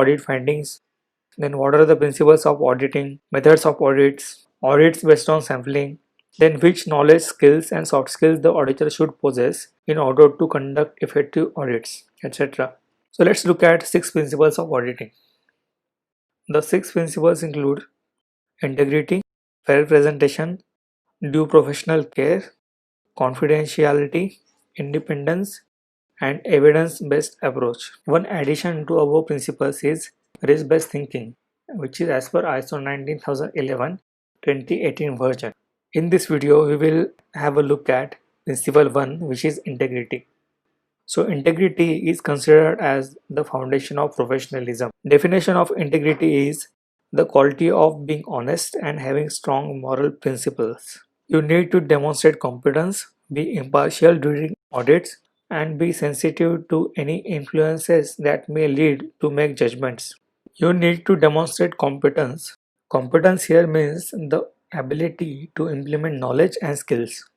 audit findings, then what are the principles of auditing, methods of audits, audits based on sampling, then which knowledge, skills and soft skills the auditor should possess in order to conduct effective audits, etc. So let's look at 6 principles of auditing. The 6 principles include integrity, fair presentation, due professional care, confidentiality, independence, and evidence-based approach. One addition to above principles is risk-based thinking, which is as per ISO 19011 2018 version. In this video, we will have a look at principle 1, which is integrity. So integrity is considered as the foundation of professionalism. Definition of integrity is the quality of being honest and having strong moral principles. You need to demonstrate competence, be impartial during audits, and be sensitive to any influences that may lead to make judgments. You need to demonstrate competence. Competence here means the ability to implement knowledge and skills,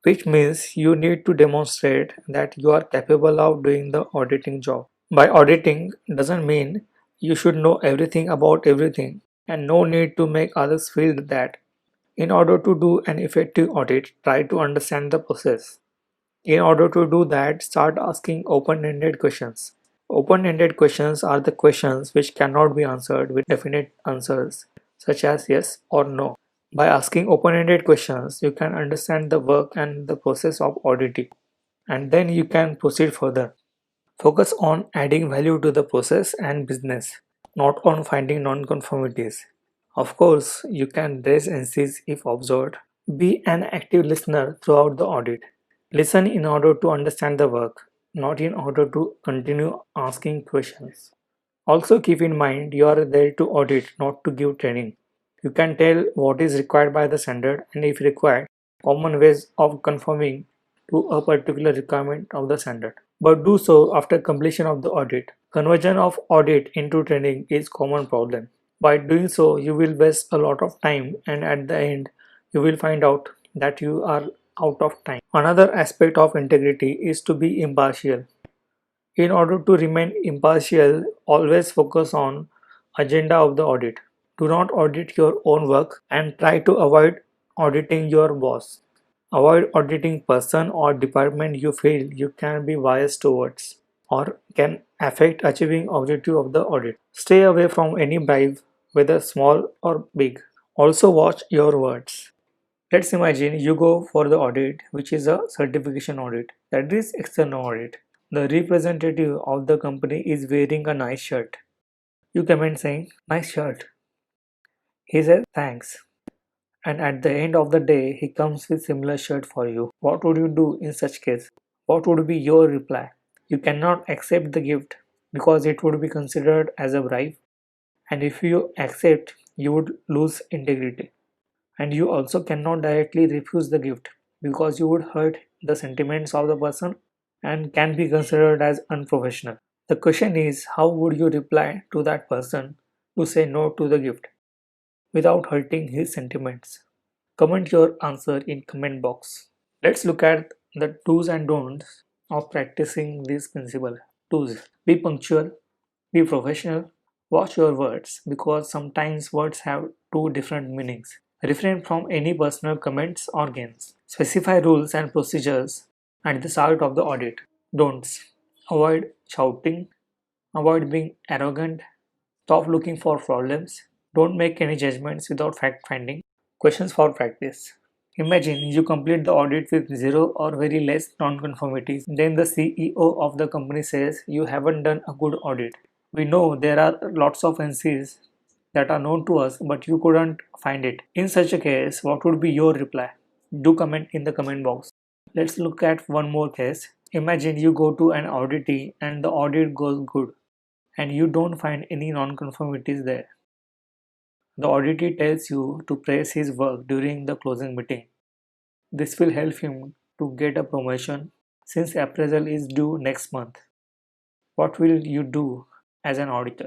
which means you need to demonstrate that you are capable of doing the auditing job. By auditing doesn't mean you should know everything about everything, and no need to make others feel that. In order to do an effective audit, try to understand the process. In order to do that, start asking open-ended questions. Open-ended questions are the questions which cannot be answered with definite answers, such as yes or no. By asking open-ended questions, you can understand the work and the process of auditing, and then you can proceed further. Focus on adding value to the process and business, not on finding non-conformities. Of course, you can raise NCs if observed. Be an active listener throughout the audit. Listen in order to understand the work, not in order to continue asking questions. Also keep in mind you are there to audit, not to give training. You can tell what is required by the standard and if required, common ways of conforming to a particular requirement of the standard. But do so after completion of the audit. Conversion of audit into training is common problem. By doing so, you will waste a lot of time and at the end, you will find out that you are out of time. Another aspect of integrity is to be impartial. In order to remain impartial, always focus on agenda of the audit. Do not audit your own work and try to avoid auditing your boss. Avoid auditing person or department you feel you can be biased towards or can affect achieving objective of the audit. Stay away from any bribe, whether small or big. Also watch your words. Let's imagine you go for the audit, which is a certification audit, that is external audit. The representative of the company is wearing a nice shirt. You comment saying, nice shirt. He says, thanks. And at the end of the day, he comes with similar shirt for you. What would you do in such case? What would be your reply? You cannot accept the gift because it would be considered as a bribe. And if you accept, you would lose integrity. And you also cannot directly refuse the gift because you would hurt the sentiments of the person and can be considered as unprofessional. The question is, how would you reply to that person to say no to the gift without hurting his sentiments? Comment your answer in comment box. Let's look at the do's and don'ts of practicing this principle. Do's: be punctual, be professional, watch your words because sometimes words have two different meanings. Refrain from any personal comments or gains. Specify rules and procedures at the start of the audit. Don'ts: avoid shouting, avoid being arrogant, stop looking for problems, don't make any judgments without fact finding. Questions for practice. Imagine you complete the audit with zero or very less non-conformities. Then the CEO of the company says you haven't done a good audit. We know there are lots of NCs that are known to us, but you couldn't find it. In such a case, what would be your reply? Do comment in the comment box. Let's look at one more case. Imagine you go to an auditee and the audit goes good and you don't find any non-conformities there. The auditee tells you to praise his work during the closing meeting. This will help him to get a promotion since appraisal is due next month. What will you do as an auditor?